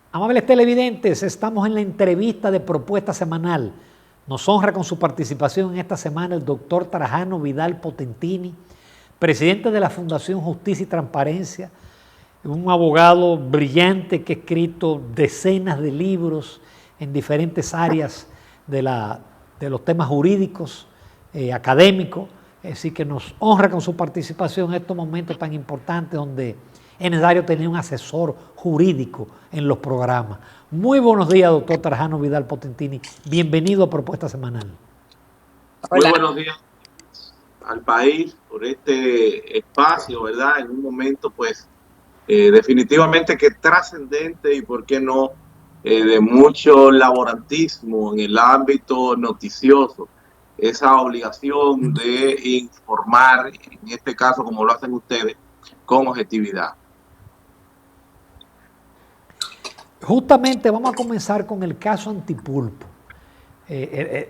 Amables televidentes, estamos en la entrevista de Propuesta Semanal. Nos honra con su participación en esta semana el doctor Trajano Vidal Potentini, presidente de la Fundación Justicia y Transparencia, un abogado brillante que ha escrito decenas de libros en diferentes áreas de los temas jurídicos, académicos. Así que nos honra con su participación en estos momentos tan importantes donde es necesario tener un asesor jurídico en los programas. Muy buenos días, doctor Trajano Vidal Potentini. Bienvenido a Propuesta Semanal. Hola. Muy buenos días al país por este espacio, ¿verdad? En un momento, pues, definitivamente que trascendente y, ¿por qué no?, de mucho laborantismo en el ámbito noticioso. Esa obligación de informar, en este caso, como lo hacen ustedes, con objetividad. Justamente vamos a comenzar con el caso Antipulpo.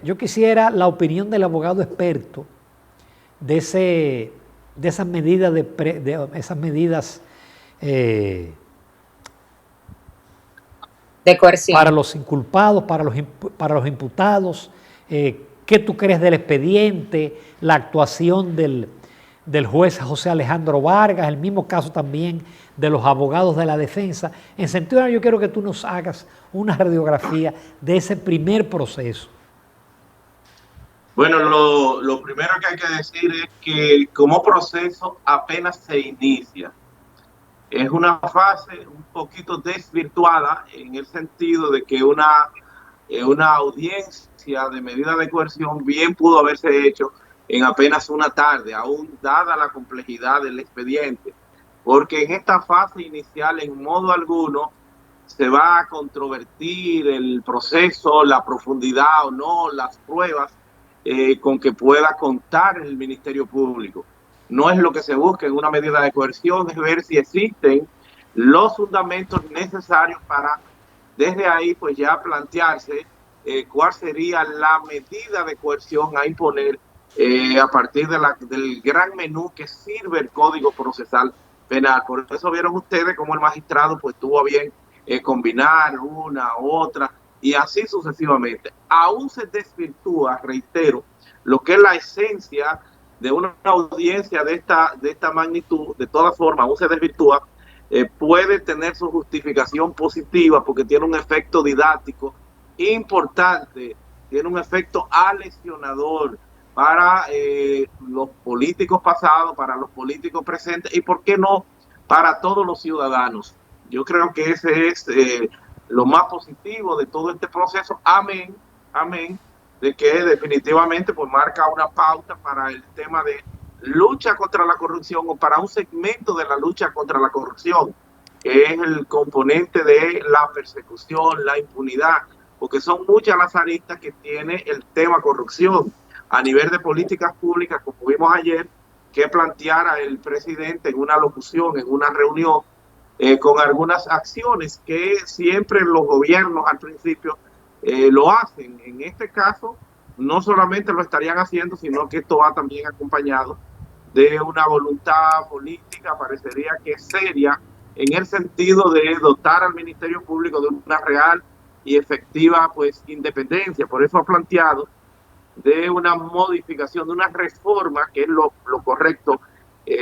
Yo quisiera la opinión del abogado experto de esas medidas de coerción para los inculpados, para los imputados. ¿Qué tú crees del expediente, la actuación del juez José Alejandro Vargas, el mismo caso también de los abogados de la defensa? En sentido, yo quiero que tú nos hagas una radiografía de ese primer proceso. Bueno, lo primero que hay que decir es que como proceso apenas se inicia. Es una fase un poquito desvirtuada en el sentido de que una audiencia de medida de coerción bien pudo haberse hecho en apenas una tarde, aún dada la complejidad del expediente, porque en esta fase inicial en modo alguno se va a controvertir el proceso, la profundidad o no, las pruebas con que pueda contar el Ministerio Público. No es lo que se busca en una medida de coerción, es ver si existen los fundamentos necesarios para desde ahí pues ya plantearse cuál sería la medida de coerción a imponer a partir del gran menú que sirve el Código Procesal Penal. Por eso vieron ustedes cómo el magistrado pues tuvo a bien combinar una, otra y así sucesivamente. Aún se desvirtúa, reitero, lo que es la esencia de una audiencia de esta magnitud. De todas formas, aún se desvirtúa. Puede tener su justificación positiva porque tiene un efecto didáctico importante, tiene un efecto aleccionador para los políticos pasados, para los políticos presentes y, ¿por qué no?, para todos los ciudadanos. Yo creo que ese es lo más positivo de todo este proceso. Amén, amén, de que definitivamente pues marca una pauta para el tema de lucha contra la corrupción o para un segmento de la lucha contra la corrupción, que es el componente de la persecución, la impunidad, porque son muchas las aristas que tiene el tema corrupción a nivel de políticas públicas, como vimos ayer, que planteara el presidente en una locución, en una reunión, con algunas acciones que siempre los gobiernos al principio lo hacen. En este caso, no solamente lo estarían haciendo, sino que esto va también acompañado de una voluntad política, parecería que seria, en el sentido de dotar al Ministerio Público de una real y efectiva pues independencia. Por eso ha planteado de una modificación, de una reforma, que es lo correcto,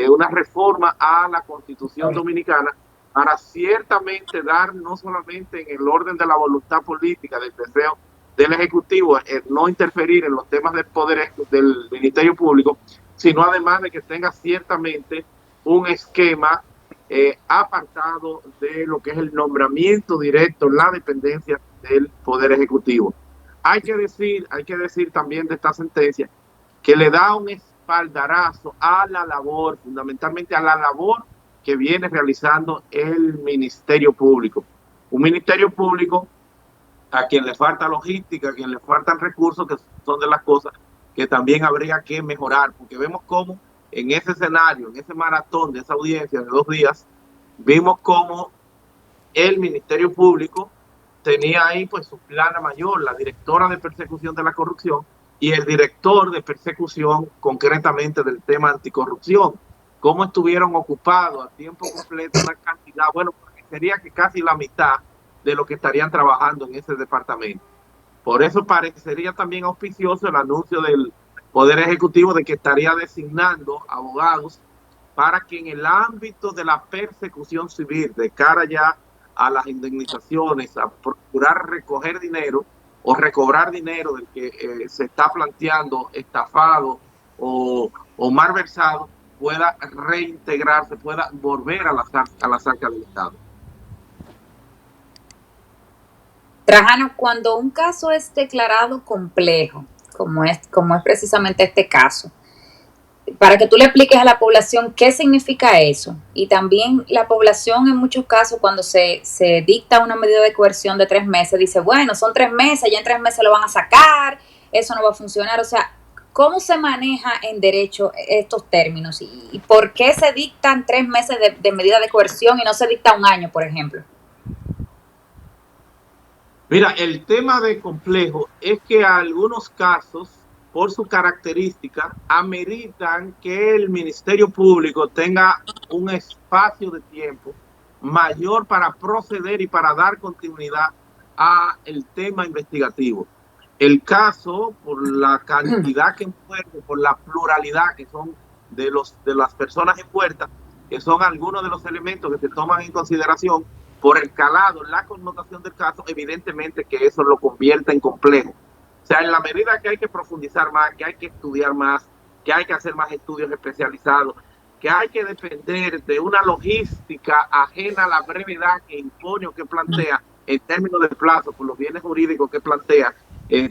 una reforma a la Constitución Dominicana, para ciertamente dar no solamente en el orden de la voluntad política, del deseo del Ejecutivo, no interferir en los temas del poder del Ministerio Público, sino además de que tenga ciertamente un esquema apartado de lo que es el nombramiento directo, la dependencia del Poder Ejecutivo. Hay que decir también de esta sentencia que le da un espaldarazo a la labor, fundamentalmente a la labor que viene realizando el Ministerio Público. Un Ministerio Público a quien le falta logística, a quien le faltan recursos, que son de las cosas que también habría que mejorar, porque vemos cómo en ese escenario, en ese maratón de esa audiencia de 2 días, vimos cómo el Ministerio Público tenía ahí pues su plana mayor, la directora de persecución de la corrupción y el director de persecución concretamente del tema anticorrupción. Cómo estuvieron ocupados a tiempo completo una cantidad, bueno, sería que casi la mitad de lo que estarían trabajando en ese departamento. Por eso parecería también auspicioso el anuncio del Poder Ejecutivo de que estaría designando abogados para que en el ámbito de la persecución civil, de cara ya a las indemnizaciones, a procurar recoger dinero o recobrar dinero del que se está planteando estafado o malversado, pueda reintegrarse, pueda volver a las arcas del Estado. Trajano, cuando un caso es declarado complejo, como es precisamente este caso, para que tú le expliques a la población qué significa eso. Y también la población en muchos casos cuando se dicta una medida de coerción de 3 meses, dice, bueno, son 3 meses, ya en 3 meses lo van a sacar, eso no va a funcionar. O sea, ¿cómo se maneja en derecho estos términos? ¿Y por qué se dictan 3 meses de medida de coerción y no se dicta 1 año, por ejemplo? Mira, el tema de complejo es que algunos casos, por su característica, ameritan que el Ministerio Público tenga un espacio de tiempo mayor para proceder y para dar continuidad a el tema investigativo. El caso, por la cantidad que envuelve, por la pluralidad que son de las personas envueltas, que son algunos de los elementos que se toman en consideración, por el calado, la connotación del caso, evidentemente que eso lo convierte en complejo. O sea, en la medida que hay que profundizar más, que hay que estudiar más, que hay que hacer más estudios especializados, que hay que depender de una logística ajena a la brevedad que impone o que plantea en términos de plazo, por los bienes jurídicos que plantea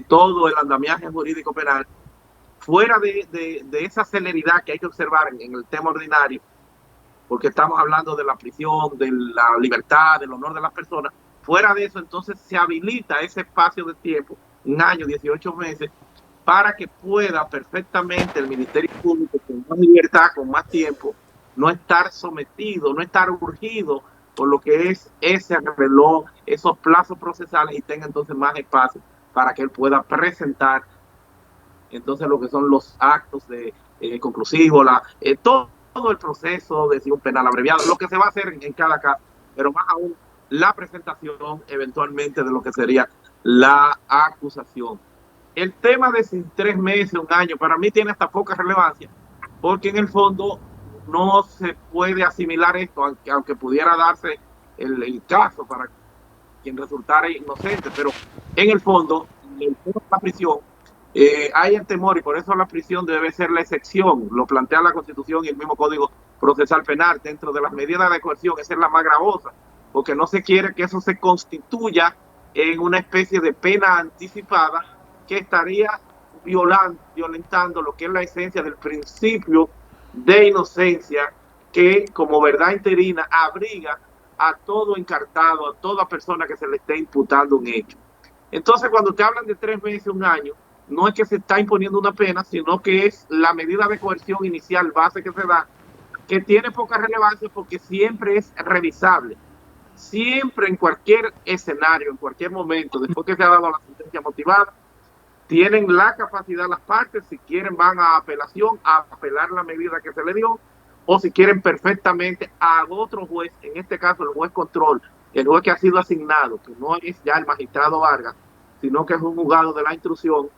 todo el andamiaje jurídico penal, fuera de esa celeridad que hay que observar en el tema ordinario, porque estamos hablando de la prisión, de la libertad, del honor de las personas. Fuera de eso, entonces se habilita ese espacio de tiempo, 1 año, 18 meses, para que pueda perfectamente el Ministerio Público, con más libertad, con más tiempo, no estar sometido, no estar urgido por lo que es ese reloj, esos plazos procesales, y tenga entonces más espacio para que él pueda presentar entonces lo que son los actos de conclusivos, todo el proceso de un penal abreviado, lo que se va a hacer en cada caso, pero más aún la presentación eventualmente de lo que sería la acusación. El tema de si 3 meses, 1 año, para mí tiene hasta poca relevancia, porque en el fondo no se puede asimilar esto, aunque pudiera darse el caso para quien resultara inocente, pero en el fondo, el tema de la prisión, hay el temor, y por eso la prisión debe ser la excepción, lo plantea la Constitución y el mismo Código Procesal Penal. Dentro de las medidas de coerción, esa es la más gravosa, porque no se quiere que eso se constituya en una especie de pena anticipada que estaría violentando lo que es la esencia del principio de inocencia, que como verdad interina abriga a todo encartado, a toda persona que se le esté imputando un hecho. Entonces, cuando te hablan de 3 meses, 1 año, no es que se está imponiendo una pena, sino que es la medida de coerción inicial base que se da, que tiene poca relevancia porque siempre es revisable. Siempre, en cualquier escenario, en cualquier momento, después que se ha dado la sentencia motivada, tienen la capacidad las partes, si quieren van a apelación, a apelar la medida que se le dio, o si quieren perfectamente a otro juez, en este caso el juez control, el juez que ha sido asignado, que no es ya el magistrado Vargas, sino que es un juzgado de la instrucción,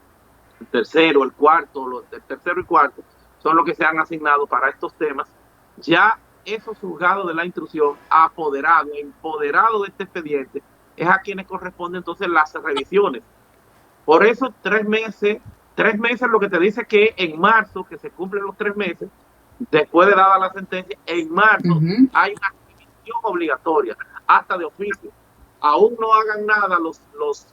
el tercero, el cuarto, el tercero y cuarto, son los que se han asignado para estos temas. Ya esos juzgados de la instrucción, empoderado de este expediente, es a quienes corresponden entonces las revisiones. Por eso 3 meses lo que te dice que en marzo, que se cumplen los 3 meses, después de dada la sentencia, en marzo hay una revisión obligatoria, hasta de oficio. Aún no hagan nada, los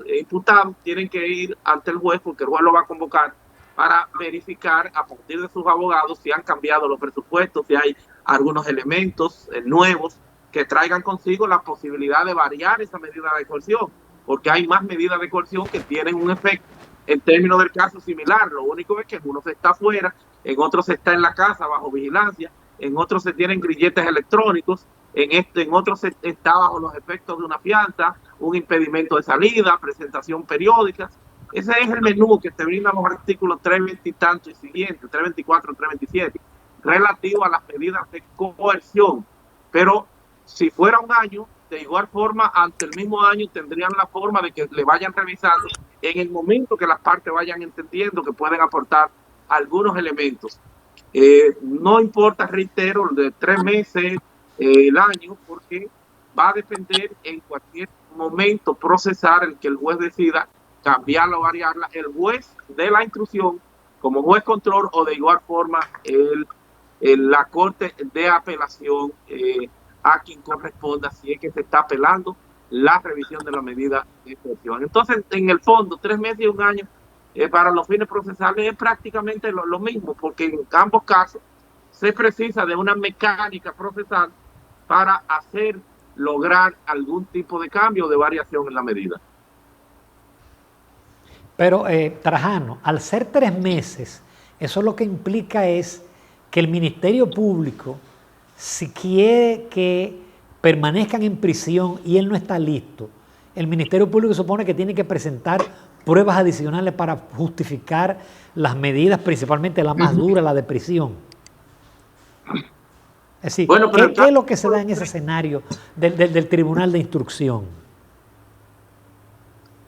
imputados tienen que ir ante el juez, porque el juez lo va a convocar para verificar a partir de sus abogados si han cambiado los presupuestos, si hay algunos elementos nuevos que traigan consigo la posibilidad de variar esa medida de coerción, porque hay más medidas de coerción que tienen un efecto en términos del caso similar. Lo único es que en uno se está afuera, en otros se está en la casa bajo vigilancia, en otros se tienen grilletes electrónicos, en otros se está bajo los efectos de una fianza, un impedimento de salida, presentación periódica. Ese es el menú que te brindan los artículos 320 y tanto y siguientes, 324, 327, relativo a las medidas de coerción. Pero si fuera 1 año, de igual forma, ante el mismo año tendrían la forma de que le vayan revisando en el momento que las partes vayan entendiendo que pueden aportar algunos elementos. No importa, reitero, de 3 meses, el año, porque va a depender en cualquier momento procesar el que el juez decida cambiarla o variarla, el juez de la instrucción como juez control o de igual forma la corte de apelación a quien corresponda si es que se está apelando la revisión de la medida de coerción. Entonces, en el fondo, 3 meses y un año para los fines procesales es prácticamente lo mismo, porque en ambos casos se precisa de una mecánica procesal para lograr algún tipo de cambio o de variación en la medida. Pero, Trajano, al ser 3 meses, eso lo que implica es que el Ministerio Público, si quiere que permanezcan en prisión y él no está listo, el Ministerio Público supone que tiene que presentar pruebas adicionales para justificar las medidas, principalmente la más dura, la de prisión. Es decir, bueno, ¿qué es lo que se da en ese escenario del Tribunal de Instrucción?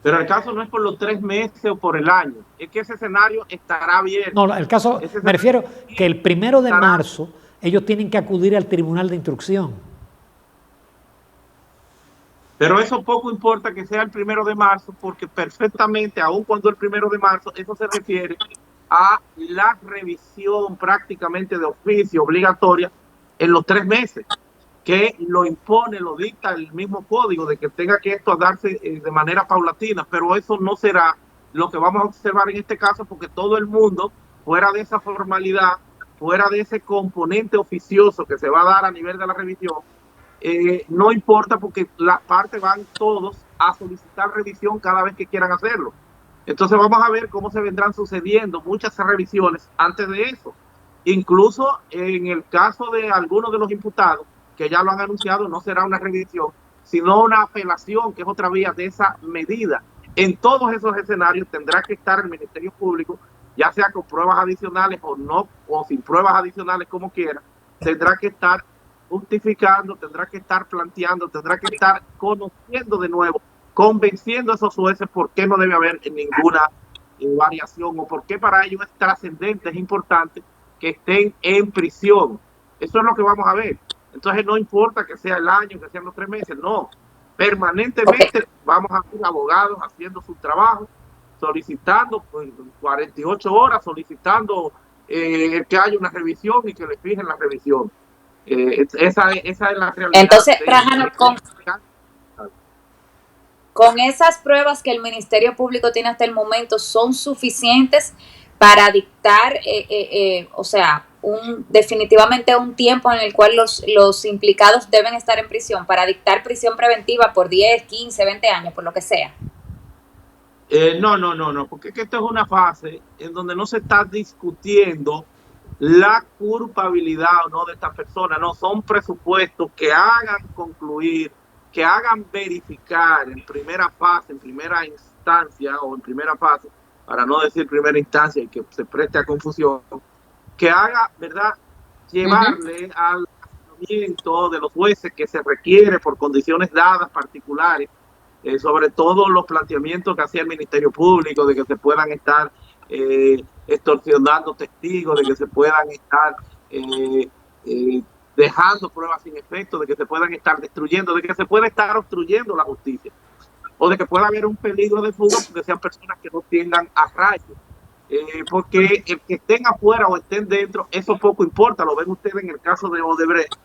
Pero el caso no es por los 3 meses o por el año, es que ese escenario estará abierto. No, el caso, me refiero que el 1 de marzo ellos tienen que acudir al Tribunal de Instrucción. Pero eso poco importa que sea el 1 de marzo, porque perfectamente, aun cuando el 1 de marzo, eso se refiere a la revisión prácticamente de oficio obligatoria en los 3 meses, que lo impone, lo dicta el mismo código de que tenga que esto darse de manera paulatina, pero eso no será lo que vamos a observar en este caso, porque todo el mundo, fuera de esa formalidad, fuera de ese componente oficioso que se va a dar a nivel de la revisión, no importa, porque las partes van todos a solicitar revisión cada vez que quieran hacerlo. Entonces vamos a ver cómo se vendrán sucediendo muchas revisiones antes de eso. Incluso en el caso de algunos de los imputados, que ya lo han anunciado, no será una revisión, sino una apelación, que es otra vía de esa medida. En todos esos escenarios tendrá que estar el Ministerio Público, ya sea con pruebas adicionales o no, o sin pruebas adicionales, como quiera, tendrá que estar justificando, tendrá que estar planteando, tendrá que estar conociendo de nuevo, convenciendo a esos jueces por qué no debe haber ninguna variación, o por qué para ellos es trascendente, es importante que estén en prisión. Eso es lo que vamos a ver. Entonces no importa que sea el año, que sean los 3 meses, no. Permanentemente vamos a ver abogados haciendo su trabajo, solicitando 48 horas, solicitando que haya una revisión y que le fijen la revisión. Esa es la realidad. Entonces, Trajano, con esas pruebas que el Ministerio Público tiene hasta el momento, ¿son suficientes para dictar, o sea, definitivamente un tiempo en el cual los implicados deben estar en prisión, para dictar prisión preventiva por 10, 15, 20 años, por lo que sea? No, porque esto es una fase en donde no se está discutiendo la culpabilidad o no de esta persona, no, son presupuestos que hagan concluir, que hagan verificar en primera fase, en primera instancia o en primera fase, para no decir primera instancia y que se preste a confusión, que haga, ¿verdad?, llevarle al razonamiento de los jueces que se requiere por condiciones dadas particulares, sobre todo los planteamientos que hacía el Ministerio Público de que se puedan estar extorsionando testigos, de que se puedan estar dejando pruebas sin efecto, de que se puedan estar destruyendo, de que se pueda estar obstruyendo la justicia, o de que pueda haber un peligro de fuga porque sean personas que no tengan arraigo. Porque el que estén afuera o estén dentro, eso poco importa, lo ven ustedes en el caso de Odebrecht,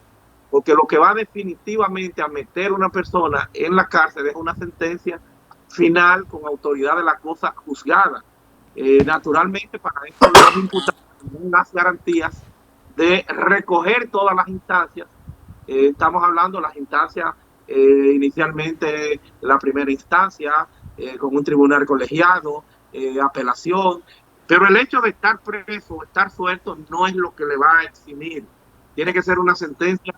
porque lo que va definitivamente a meter a una persona en la cárcel es una sentencia final con autoridad de la cosa juzgada. Naturalmente, para esto los imputados tienen las garantías de recoger todas las instancias. Estamos hablando de las instancias, inicialmente la primera instancia, con un tribunal colegiado, apelación, pero el hecho de estar preso o estar suelto no es lo que le va a eximir. Tiene que ser una sentencia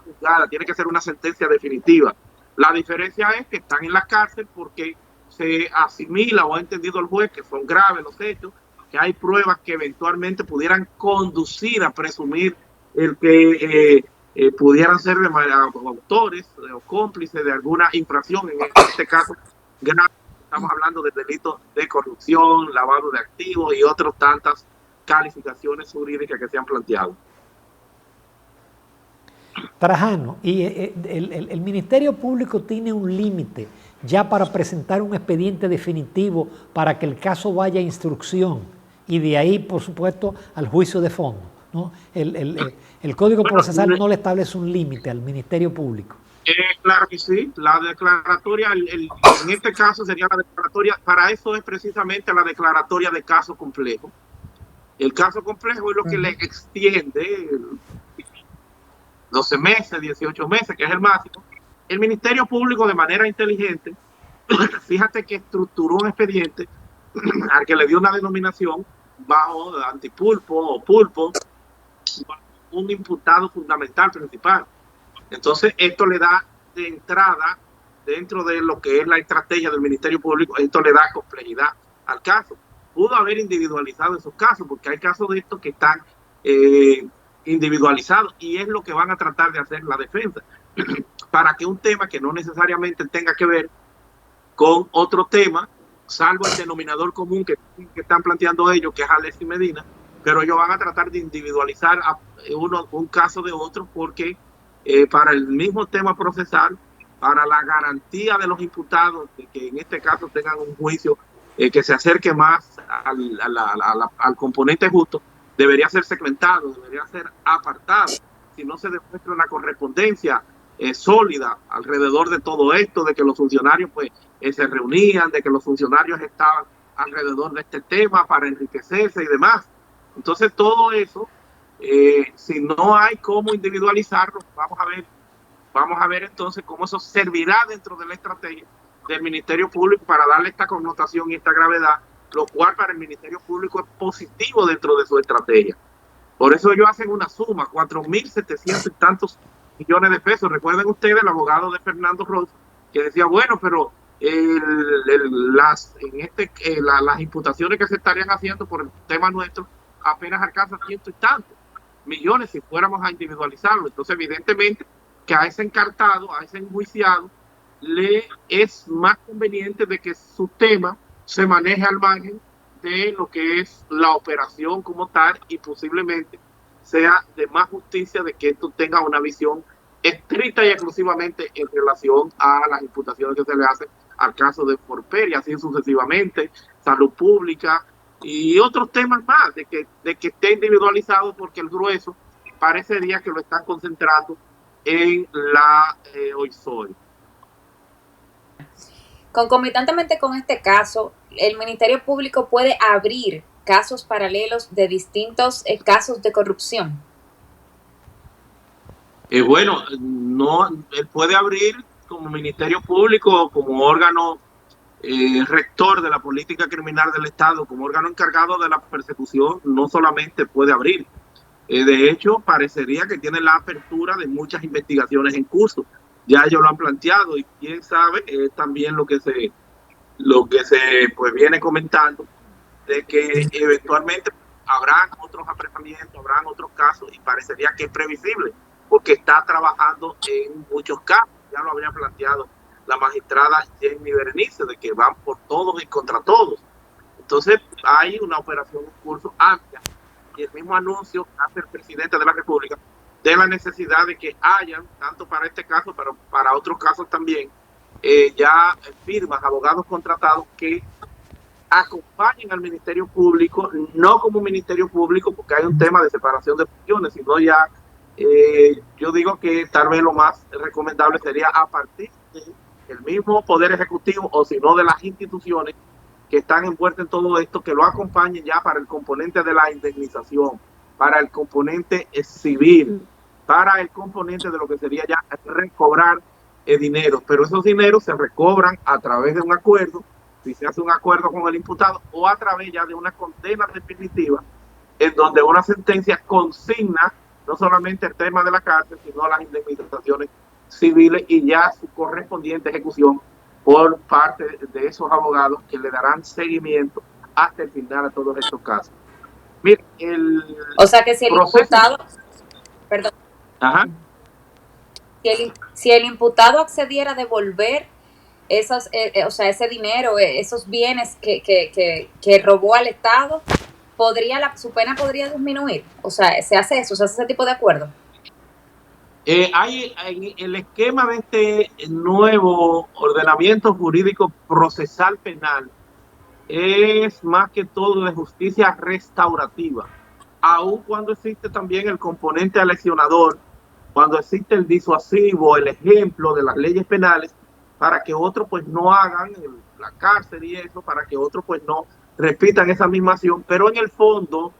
juzgada, tiene que ser una sentencia definitiva. La diferencia es que están en la cárcel porque se asimila o ha entendido el juez que son graves los hechos, que hay pruebas que eventualmente pudieran conducir a presumir el que pudieran ser autores o cómplices de alguna infracción, en este caso grave. Estamos hablando de delitos de corrupción, lavado de activos y otras tantas calificaciones jurídicas que se han planteado. Trajano, y el Ministerio Público tiene un límite ya para presentar un expediente definitivo para que el caso vaya a instrucción y de ahí, por supuesto, al juicio de fondo, ¿no? El Código Procesal no le establece un límite al Ministerio Público. Claro que sí, la declaratoria, en este caso sería la declaratoria, para eso es precisamente la declaratoria de caso complejo. El caso complejo es lo que le extiende 12 meses, 18 meses, que es el máximo. El Ministerio Público, de manera inteligente, fíjate que estructuró un expediente al que le dio una denominación bajo antipulpo o pulpo, un imputado fundamental principal. Entonces, esto le da de entrada, dentro de lo que es la estrategia del Ministerio Público, esto le da complejidad al caso. Pudo haber individualizado esos casos, porque hay casos de estos que están individualizados, y es lo que van a tratar de hacer la defensa, para que un tema que no necesariamente tenga que ver con otro tema, salvo el denominador común que están planteando ellos, que es Alexis Medina, pero ellos van a tratar de individualizar a un caso de otro, porque para el mismo tema procesal, para la garantía de los imputados, de que en este caso tengan un juicio que se acerque más al componente justo, debería ser segmentado, debería ser apartado. Si no se demuestra una correspondencia sólida alrededor de todo esto, de que los funcionarios pues se reunían, de que los funcionarios estaban alrededor de este tema para enriquecerse y demás. Entonces todo eso, si no hay cómo individualizarlo, vamos a ver entonces cómo eso servirá dentro de la estrategia del Ministerio Público para darle esta connotación y esta gravedad, lo cual para el Ministerio Público es positivo dentro de su estrategia. Por eso ellos hacen una suma, 4.700 y tantos millones de pesos. Recuerden ustedes el abogado de Fernando Rosa, que decía, bueno, pero las imputaciones que se estarían haciendo por el tema nuestro apenas alcanzan 100 y tantos millones si fuéramos a individualizarlo. Entonces, evidentemente, que a ese encartado, a ese enjuiciado, le es más conveniente de que su tema se maneje al margen de lo que es la operación como tal, y posiblemente sea de más justicia de que esto tenga una visión estricta y exclusivamente en relación a las imputaciones que se le hacen al caso de Forper y así sucesivamente, salud pública y otros temas más, de que esté individualizado, porque el grueso parecería que lo están concentrando en la OISOE. Concomitantemente con este caso, el Ministerio Público puede abrir casos paralelos de distintos casos de corrupción. Bueno, no, él puede abrir como Ministerio Público, como órgano rector de la política criminal del Estado, como órgano encargado de la persecución, no solamente puede abrir. De hecho, parecería que tiene la apertura de muchas investigaciones en curso. Ya ellos lo han planteado, y quién sabe, es también lo que se pues viene comentando, de que eventualmente habrán otros apresamientos, habrán otros casos, y parecería que es previsible, porque está trabajando en muchos casos. Ya lo había planteado la magistrada Jenny Berenice, de que van por todos y contra todos. Entonces hay una operación en curso amplia, y el mismo anuncio que hace el presidente de la República de la necesidad de que hayan, tanto para este caso, pero para otros casos también, ya firmas, abogados contratados que acompañen al Ministerio Público, no como Ministerio Público, porque hay un tema de separación de funciones, sino ya, yo digo que tal vez lo más recomendable sería a partir del mismo Poder Ejecutivo, o si no de las instituciones que están envueltas en todo esto, que lo acompañen ya para el componente de la indemnización, para el componente civil, para el componente de lo que sería ya recobrar dinero. Pero esos dineros se recobran a través de un acuerdo, si se hace un acuerdo con el imputado, o a través ya de una condena definitiva, en donde una sentencia consigna no solamente el tema de la cárcel, sino las indemnizaciones civiles y ya su correspondiente ejecución por parte de esos abogados que le darán seguimiento hasta el final a todos estos casos. Mire, o sea que si el imputado, perdón, si el imputado accediera a devolver esos, o sea, ese dinero, esos bienes que robó al Estado, su pena podría disminuir. O sea, se hace eso, se hace ese tipo de acuerdo. Hay en el esquema de este nuevo ordenamiento jurídico procesal penal, es más que todo de justicia restaurativa, aun cuando existe también el componente aleccionador, cuando existe el disuasivo, el ejemplo de las leyes penales, para que otros pues no hagan la cárcel y eso, para que otros pues no repitan esa misma acción, pero en el fondo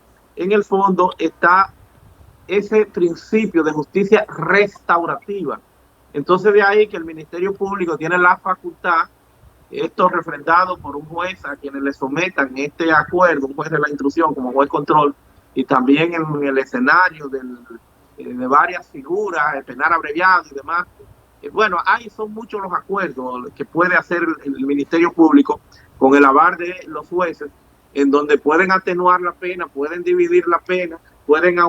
está ese principio de justicia restaurativa. Entonces de ahí que el Ministerio Público tiene la facultad, esto refrendado por un juez a quienes le sometan este acuerdo, un juez de la instrucción como juez control, y también en el escenario de varias figuras, el penal abreviado y demás. Bueno, ahí son muchos los acuerdos que puede hacer el Ministerio Público con el aval de los jueces, en donde pueden atenuar la pena, pueden dividir la pena, pueden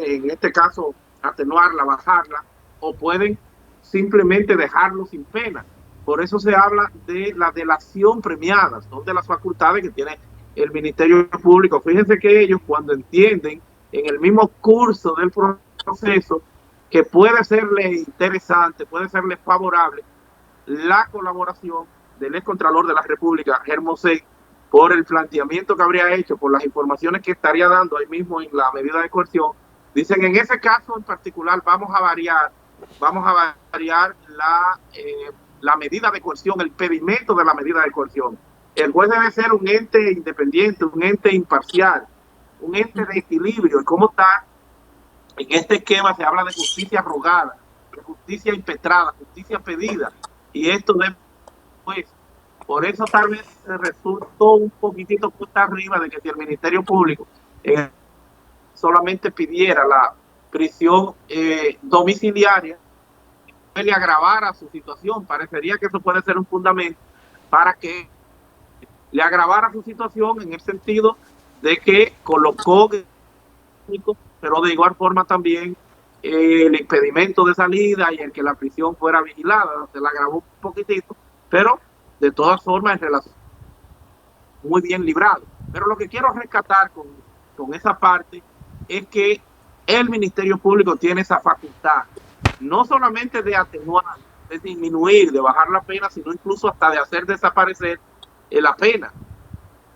en este caso atenuarla, bajarla, o pueden simplemente dejarlo sin pena. Por eso se habla de la delación premiada, son de las facultades que tiene el Ministerio Público. Fíjense que ellos, cuando entienden en el mismo curso del proceso que puede serle interesante, puede serle favorable la colaboración del excontralor de la República, Hermosé, por el planteamiento que habría hecho, por las informaciones que estaría dando ahí mismo en la medida de coerción, dicen en ese caso en particular vamos a variar la medida de coerción, el pedimento de la medida de coerción. El juez debe ser un ente independiente, un ente imparcial, un ente de equilibrio. Y como está, en este esquema se habla de justicia rogada, de justicia impetrada, justicia pedida. Y esto debe, pues, por eso tal vez se resultó un poquitito cuesta arriba de que si el Ministerio Público solamente pidiera la prisión domiciliaria, le agravara su situación. Parecería que eso puede ser un fundamento para que le agravara su situación en el sentido de que colocó, pero de igual forma también el impedimento de salida y el que la prisión fuera vigilada, se la agravó un poquitito, pero de todas formas en relación muy bien librado. Pero lo que quiero rescatar con esa parte es que el Ministerio Público tiene esa facultad, no solamente de atenuar, de disminuir, de bajar la pena, sino incluso hasta de hacer desaparecer la pena.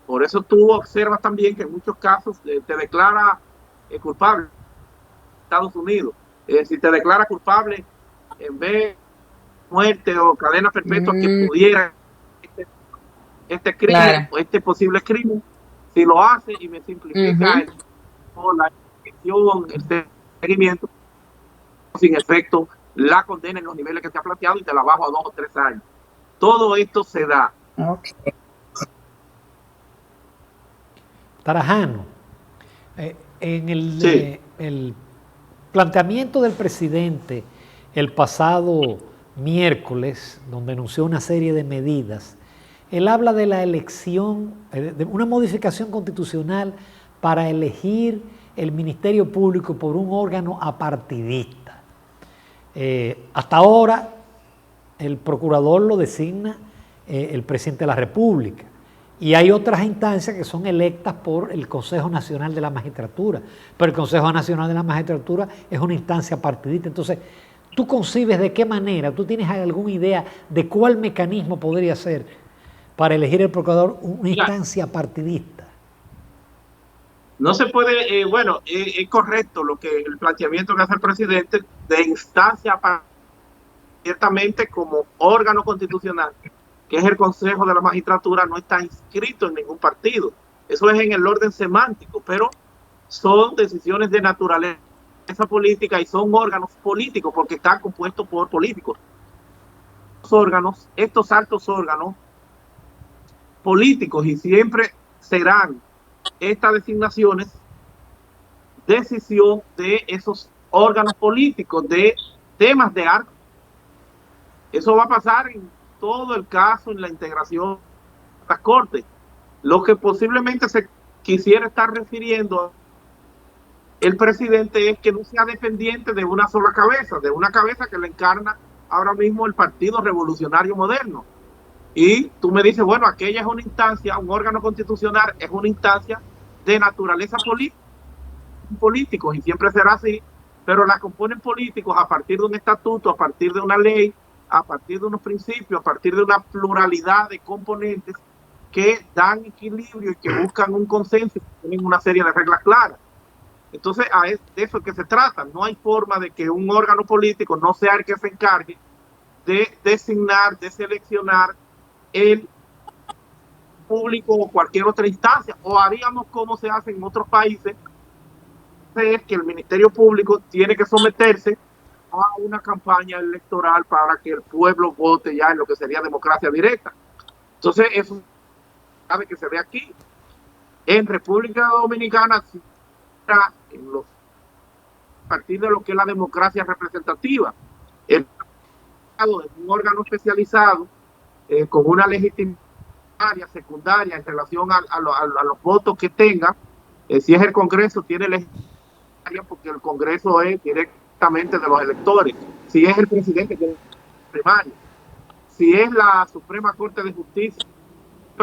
Por eso tú observas también que en muchos casos te declara culpable Estados Unidos. Si te declara culpable, en vez de muerte o cadena perpetua que pudiera este crimen, claro, o este posible crimen, si lo hace y me simplifica la investigación, el seguimiento, sin efecto la condena en los niveles que se ha planteado y te la bajo a 2 o 3 años. Todo esto se da. Okay. Tarajano, en el planteamiento del presidente el pasado miércoles, donde anunció una serie de medidas, él habla de la elección, de una modificación constitucional para elegir el Ministerio Público por un órgano apartidista. Hasta ahora el procurador lo designa el presidente de la República y hay otras instancias que son electas por el Consejo Nacional de la Magistratura, pero el Consejo Nacional de la Magistratura es una instancia partidista. Entonces, ¿tú concibes de qué manera, tú tienes alguna idea de cuál mecanismo podría ser para elegir el procurador una instancia partidista? No se puede, es correcto el planteamiento que hace el presidente de instancia partidista, ciertamente como órgano constitucional, que es el Consejo de la Magistratura, no está inscrito en ningún partido. Eso es en el orden semántico, pero son decisiones de naturaleza política y son órganos políticos porque están compuestos por políticos. Estos altos órganos políticos, y siempre serán estas designaciones decisión de esos órganos políticos de temas de arte. Eso va a pasar en todo el caso en la integración de las cortes. Lo que posiblemente se quisiera estar refiriendo el presidente es que no sea dependiente de una sola cabeza, de una cabeza que le encarna ahora mismo el Partido Revolucionario Moderno. Y tú me dices, bueno, aquella es una instancia, un órgano constitucional es una instancia de naturaleza políticos y siempre será así, pero la componen políticos a partir de un estatuto, a partir de una ley, a partir de unos principios, a partir de una pluralidad de componentes que dan equilibrio y que buscan un consenso y tienen una serie de reglas claras. Entonces, de eso es que se trata. No hay forma de que un órgano político no sea el que se encargue de designar, de seleccionar el público o cualquier otra instancia. O haríamos como se hace en otros países, es que el Ministerio Público tiene que someterse a una campaña electoral para que el pueblo vote ya en lo que sería democracia directa. Entonces, eso sabe que se ve aquí. En República Dominicana, a partir de lo que es la democracia representativa, el Estado es un órgano especializado con una legitimidad secundaria en relación a los votos que tenga. Si es el Congreso, tiene legitimidad porque el Congreso es directamente de los electores. Si es el presidente, tiene primaria. Si es la Suprema Corte de Justicia,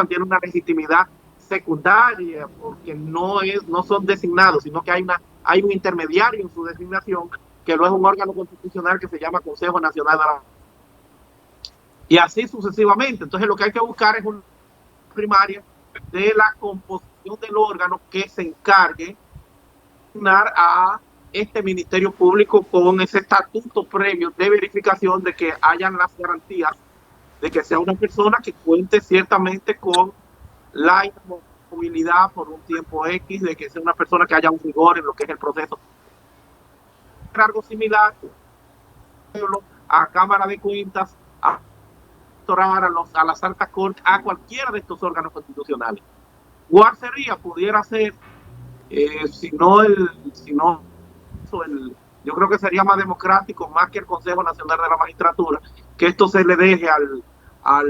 tiene una legitimidad secundaria porque no son designados, sino que hay un intermediario en su designación que no es un órgano constitucional que se llama Consejo Nacional de la... Y así sucesivamente. Entonces lo que hay que buscar es una primaria de la composición del órgano que se encargue a este Ministerio Público con ese estatuto previo de verificación de que hayan las garantías de que sea una persona que cuente ciertamente con la movilidad por un tiempo X, de que sea una persona que haya un rigor en lo que es el proceso. Algo similar a Cámara de Cuentas, a las altas cortes, a cualquiera de estos órganos constitucionales. ¿Cuál sería? Pudiera ser yo creo que sería más democrático, más que el Consejo Nacional de la Magistratura, que esto se le deje a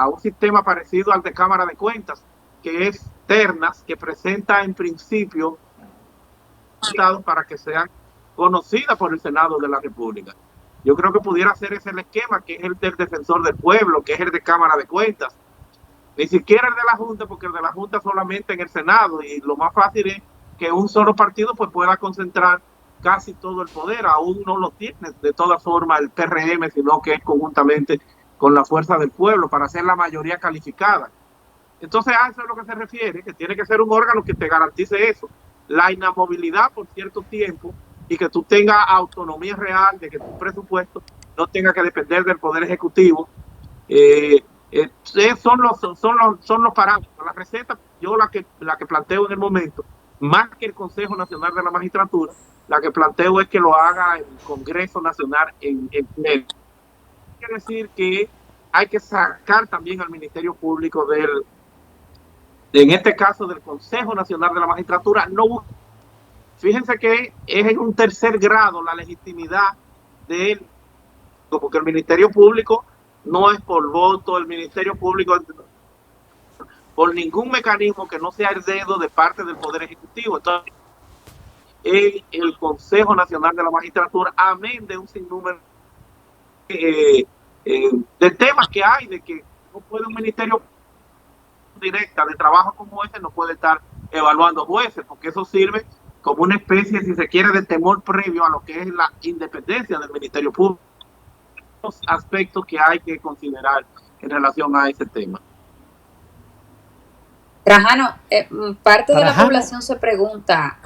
un sistema parecido al de Cámara de Cuentas, que es ternas, que presenta en principio para que sean conocidas por el Senado de la República. Yo creo que pudiera ser ese el esquema, que es el del defensor del pueblo, que es el de Cámara de Cuentas. Ni siquiera el de la Junta, porque el de la Junta solamente en el Senado, y lo más fácil es que un solo partido pues pueda concentrar casi todo el poder. Aún no lo tiene de todas formas el PRM, sino que es conjuntamente con la fuerza del pueblo para hacer la mayoría calificada. Entonces a eso es lo que se refiere, que tiene que ser un órgano que te garantice eso, la inamovilidad por cierto tiempo y que tú tengas autonomía real, de que tu presupuesto no tenga que depender del Poder Ejecutivo. Son los parámetros. La receta, yo la que planteo en el momento, más que el Consejo Nacional de la Magistratura, la que planteo es que lo haga el Congreso Nacional en pleno. Quiere decir que hay que sacar también al Ministerio Público en este caso del Consejo Nacional de la Magistratura. No, fíjense que es en un tercer grado la legitimidad de él, porque el Ministerio Público no es por voto, el Ministerio Público por ningún mecanismo que no sea el dedo de parte del Poder Ejecutivo. Entonces, el Consejo Nacional de la Magistratura, amén de un sinnúmero de temas que hay, de que no puede un ministerio directa de trabajo como ese, no puede estar evaluando jueces, porque eso sirve como una especie, si se quiere, de temor previo a lo que es la independencia del Ministerio Público. Los aspectos que hay que considerar en relación a ese tema. Trajano, parte de la población se pregunta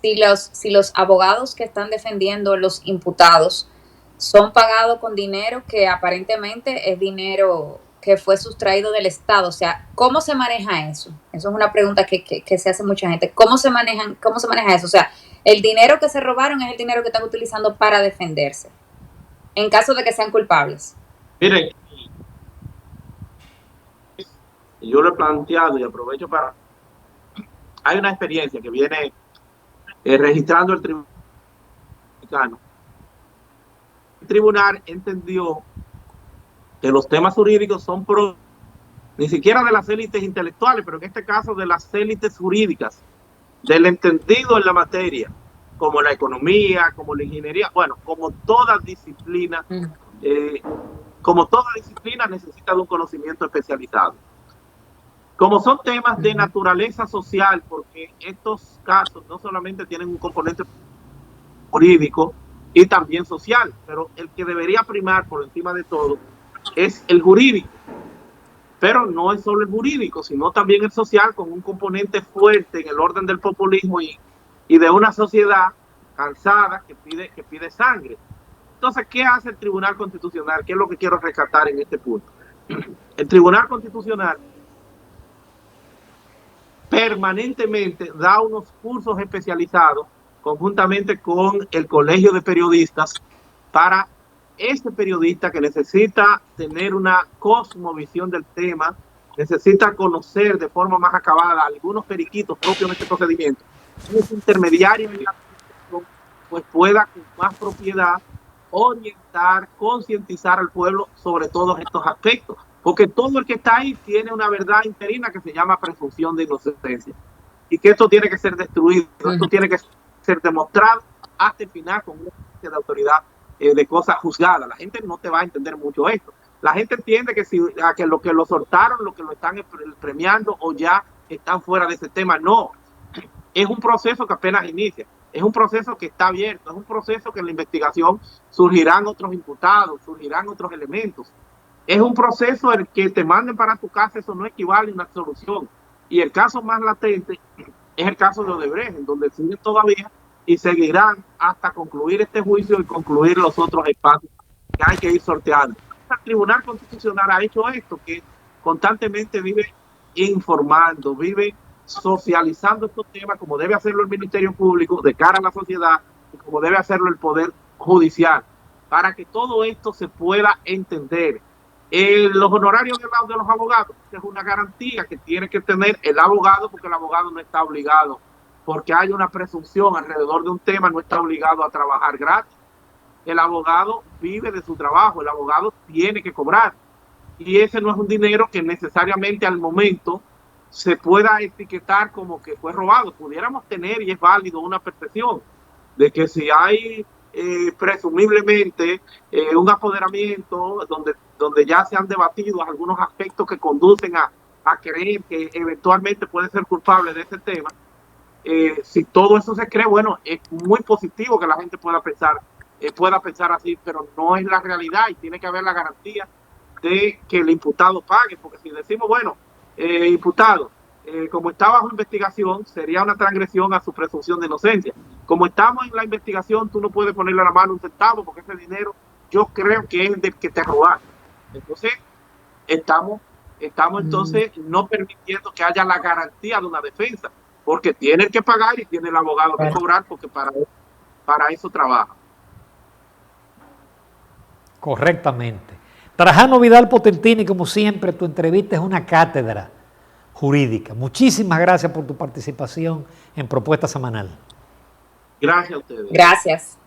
si los abogados que están defendiendo a los imputados son pagados con dinero que aparentemente es dinero que fue sustraído del Estado. O sea, ¿cómo se maneja eso? Eso es una pregunta que se hace mucha gente. ¿Cómo se maneja eso? O sea, el dinero que se robaron es el dinero que están utilizando para defenderse, en caso de que sean culpables. Miren, yo lo he planteado y aprovecho para... Hay una experiencia que viene registrando el tribunal. El tribunal entendió que los temas jurídicos son ni siquiera de las élites intelectuales, pero en este caso de las élites jurídicas, del entendido en la materia, como la economía, como la ingeniería, bueno, como toda disciplina necesita de un conocimiento especializado. Como son temas de naturaleza social, porque estos casos no solamente tienen un componente jurídico y también social, pero el que debería primar por encima de todo es el jurídico. Pero no es solo el jurídico, sino también el social, con un componente fuerte en el orden del populismo y de una sociedad cansada que pide sangre. Entonces, ¿qué hace el Tribunal Constitucional? ¿Qué es lo que quiero rescatar en este punto? El Tribunal Constitucional permanentemente da unos cursos especializados conjuntamente con el Colegio de Periodistas para este periodista que necesita tener una cosmovisión del tema, necesita conocer de forma más acabada algunos periquitos propios de este procedimiento, es intermediario en la pues pueda con más propiedad orientar, concientizar al pueblo sobre todos estos aspectos, porque todo el que está ahí tiene una verdad interna que se llama presunción de inocencia, y que esto tiene que ser destruido, esto tiene que ser demostrado hasta el final con una especie de autoridad de cosas juzgadas. La gente no te va a entender mucho esto. La gente entiende que que lo que lo soltaron, lo que lo están premiando o ya están fuera de ese tema. No, es un proceso que apenas inicia, es un proceso que está abierto, es un proceso que en la investigación surgirán otros imputados, surgirán otros elementos. Es un proceso en el que te manden para tu casa, eso no equivale a una absolución. Y el caso más latente es el caso de Odebrecht, en donde siguen todavía y seguirán hasta concluir este juicio y concluir los otros espacios que hay que ir sorteando. El Tribunal Constitucional ha hecho esto, que constantemente vive informando, vive socializando estos temas, como debe hacerlo el Ministerio Público de cara a la sociedad y como debe hacerlo el Poder Judicial, para que todo esto se pueda entender. Los honorarios de los abogados es una garantía que tiene que tener el abogado, porque el abogado no está obligado, porque hay una presunción alrededor de un tema, no está obligado a trabajar gratis. El abogado vive de su trabajo, el abogado tiene que cobrar, y ese no es un dinero que necesariamente al momento se pueda etiquetar como que fue robado. Pudiéramos tener, y es válido, una percepción de que si hay presumiblemente un apoderamiento donde ya se han debatido algunos aspectos que conducen a creer que eventualmente puede ser culpable de ese tema, si todo eso se cree, bueno, es muy positivo que la gente pueda pensar así, pero no es la realidad, y tiene que haber la garantía de que el imputado pague, porque si decimos, bueno, imputado, como está bajo investigación, sería una transgresión a su presunción de inocencia. Como estamos en la investigación, tú no puedes ponerle a la mano un centavo, porque ese dinero yo creo que es del que te robaron. Entonces, estamos entonces no permitiendo que haya la garantía de una defensa, porque tiene que pagar y tiene el abogado que cobrar, porque para eso trabaja. Correctamente. Trajano Vidal Potentini, como siempre, tu entrevista es una cátedra jurídica. Muchísimas gracias por tu participación en Propuesta Semanal. Gracias a ustedes. Gracias.